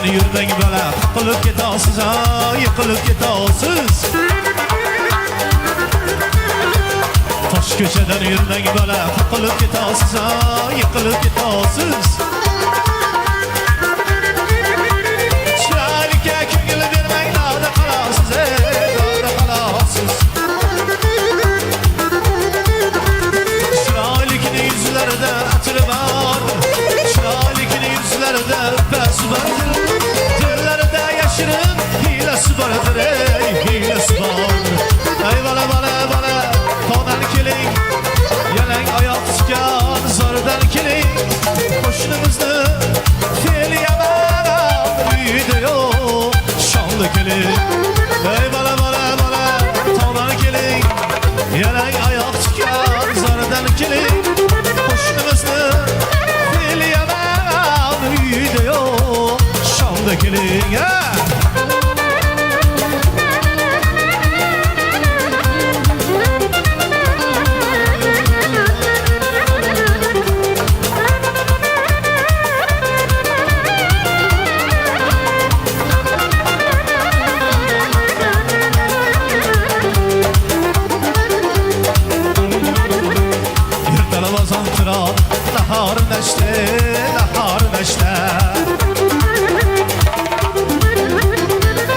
ko'chadan yurmang bola, yiqilib ketasiz, yiqilib ketasiz. Tosh ko'chadan yurmang bola, yiqilib ketasiz, yiqilib ketasiz. Chiroylikka ko'ngil bermang, dog'da qolasiz, dog'da qolasiz. Chiroylikning yuzlarida atri bor, chiroylikning yuzlarida ba'zi bordir, dillarida yashirin hiylasi bordir, hiylasi bor. Ey bola, bola, bola, tog'dan keling, yalang oyoq tutgan zordan keling, qo'shnimizni fe'li yomon uyida yo'q, shonda keling. Ey bola, bola, bola, tog'dan keling, yalang oyoq tutgan zordan keling, qo'shnimizni fe'li yomon uyida yo'q, shonda keling. Nahar neşte, nahar neşte.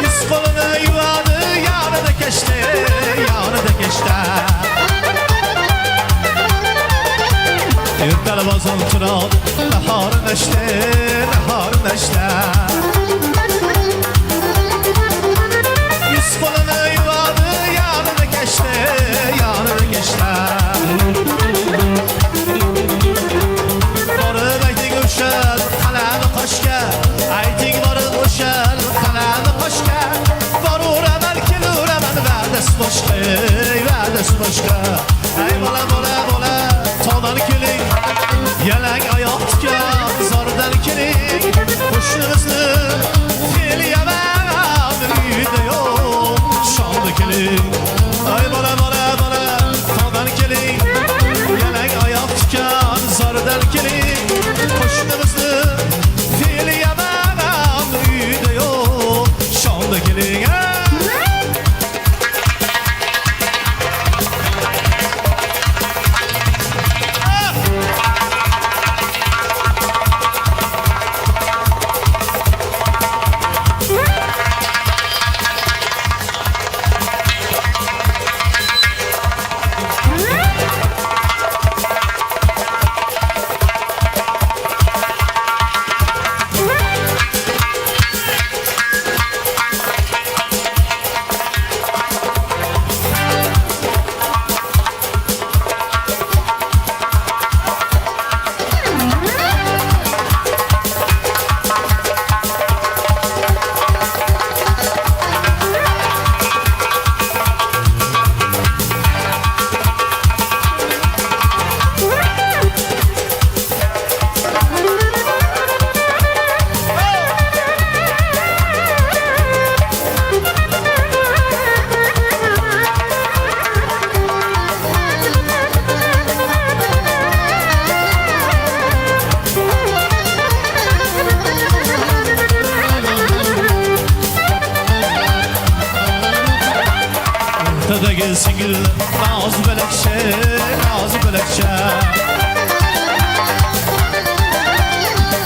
Yüz kolunu yuvadı, yarı da geçti, yarı da geçti. Yırtar bazan turan, nahar neşte, nahar neşte. Yüz kolunu yuvadı, yarı da geçti, yarı da geçti. Ayting borib o'shal qalami qo'shga, boraman kelaman va'dasi boshqa, va'dasi boshqa. Ey bola, bola, bola, tog'dan keling, yalang oyoq tutgan zordan keling, qo'shnimizni fe'li yomon uyida yo'q, shonda keling. Ey bola, bola, bola, tog'dan keling, yalang oyoq tutgan zordan keling, qo'shnimizni fe'li yomon uyida yo'q, shonda keling. Tadagi singil naz belakşe, naz belakşe.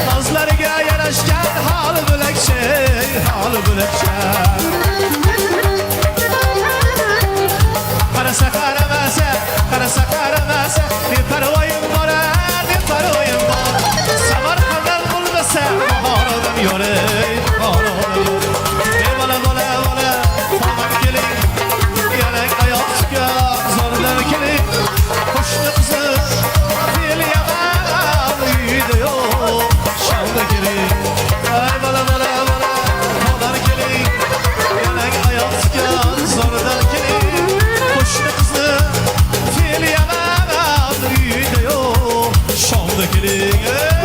Nazlarga yarashgan hali belakşe, hali belakşe. Qarasa qaramasa, qarasa qaramasa, ne parvoyim bor, ne parvoyim bor. Samarqanddan bo'lmasa, Buxorodan yo'ray, Buxorodan yo'ray. Ey bola, bola, bola, tog'dan keling, yalang oyoq tutgan zordan keling, qo'shnimizni fe'li yomon uyida yo'q, shonda keling. Ey bola, bola, bola, tog'dan keling, yalang oyoq tutgan zordan keling, qo'shnimizni fe'li yomon uyida yo'q, shonda keling.